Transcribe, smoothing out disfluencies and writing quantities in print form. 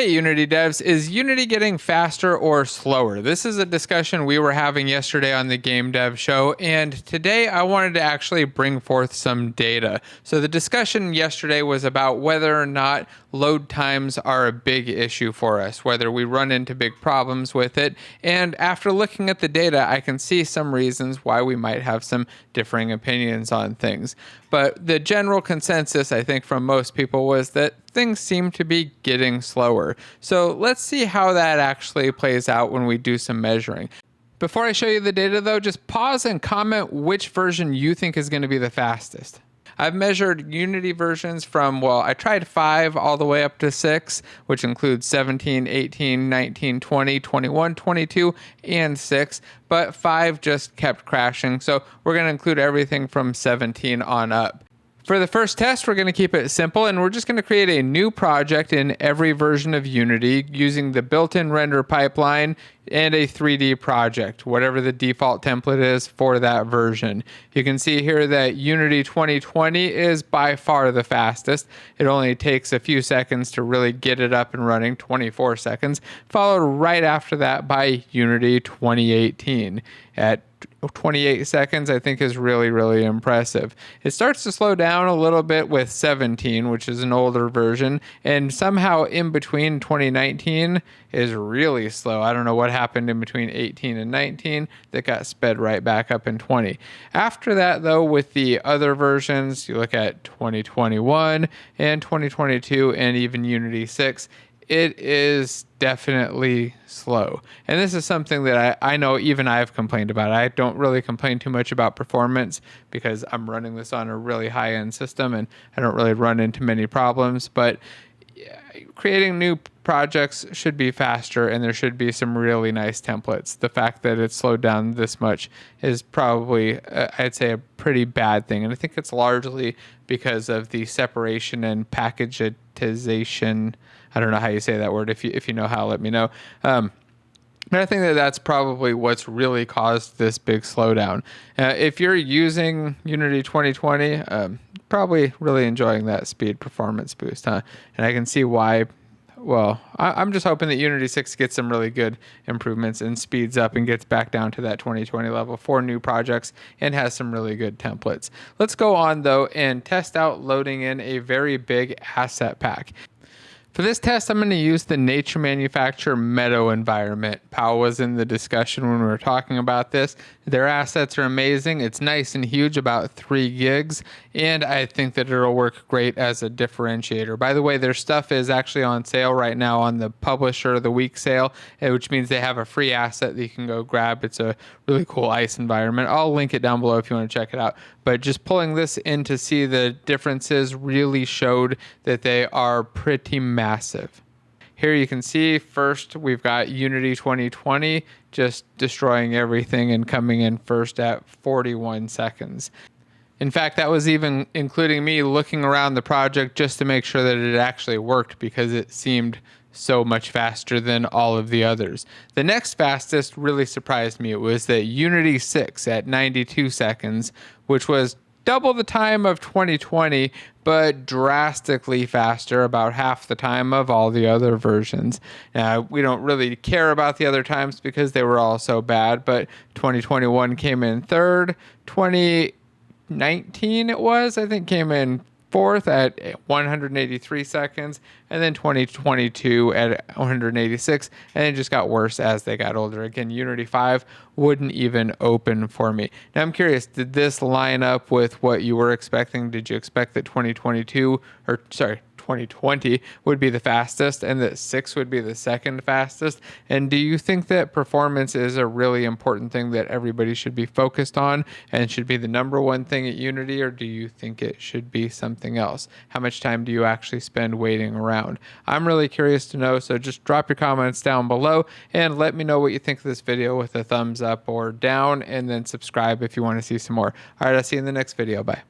Hey Unity devs, is Unity getting faster or slower? This is a discussion we were having yesterday on the Game Dev Show, and today I wanted to actually bring forth some data. So the discussion yesterday was about whether or not load times are a big issue for us, whether we run into big problems with it, and after looking at the data, I can see some reasons why we might have some differing opinions on things. But the general consensus, I think, from most people was that things seem to be getting slower. So let's see how that actually plays out when we do some measuring. Before I show you the data though, just pause and comment which version you think is going to be the fastest. I've measured Unity versions from, well, I tried 5 all the way up to 6, which includes 17, 18, 19, 20, 21, 22, and 6, but 5 just kept crashing, so we're going to include everything from 17 on up. For the first test, we're going to keep it simple, and we're just going to create a new project in every version of Unity using the built-in render pipeline and a 3D project, whatever the default template is for that version. You can see here that Unity 2020 is by far the fastest. It only takes a few seconds to really get it up and running, 24 seconds, followed right after that by Unity 2018 at 28 seconds, I think is really impressive. It starts to slow down a little bit with 17, which is an older version, and somehow in between 2019 is really slow. I don't know what happened in between 18 and 19 that got sped right back up in 20. After that, though, with the other versions, you look at 2021 and 2022 and even Unity 6, it is definitely slow. And this is something that I know even I've complained about. I don't really complain too much about performance because I'm running this on a really high-end system and I don't really run into many problems. But creating new projects should be faster and there should be some really nice templates. The fact that it's slowed down this much is probably, I'd say, a pretty bad thing. And I think it's largely because of the separation and packageization. I don't know how you say that word. If you know how, let me know. But I think that that's probably what's really caused this big slowdown. If you're using Unity 2020, probably really enjoying that speed performance boost, huh? And I can see why. Well, I'm just hoping that Unity 6 gets some really good improvements and speeds up and gets back down to that 2020 level for new projects and has some really good templates. Let's go on, though, and test out loading in a very big asset pack. For this test, I'm going to use the Nature Manufacture Meadow environment. Powell was in the discussion when we were talking about this. Their assets are amazing. It's nice and huge, about 3 gigs, and I think that it'll work great as a differentiator. By the way, their stuff is actually on sale right now on the Publisher of the Week sale, which means they have a free asset that you can go grab. It's a really cool ice environment. I'll link it down below if you want to check it out. But just pulling this in to see the differences really showed that they are pretty massive. Here you can see first we've got Unity 2020 just destroying everything and coming in first at 41 seconds. In fact, that was even including me looking around the project just to make sure that it actually worked because it seemed so much faster than all of the others. The next fastest really surprised me. It was the Unity 6 at 92 seconds, which was double the time of 2020, but drastically faster, about half the time of all the other versions. Now, we don't really care about the other times because they were all so bad, but 2021 came in third, 2019 it was, I think, came in fourth at 183 seconds, and then 2022 at 186, and it just got worse as they got older. Again, Unity 5 wouldn't even open for me. Now I'm curious, did this line up with what you were expecting? Did you expect that 2020 would be the fastest and that 6 would be the second fastest? And do you think that performance is a really important thing that everybody should be focused on and should be the number one thing at Unity, or do you think it should be something else? How much time do you actually spend waiting around? I'm really curious to know, so just drop your comments down below and let me know what you think of this video with a thumbs up or down, and then subscribe if you want to see some more. All right, I'll see you in the next video. Bye.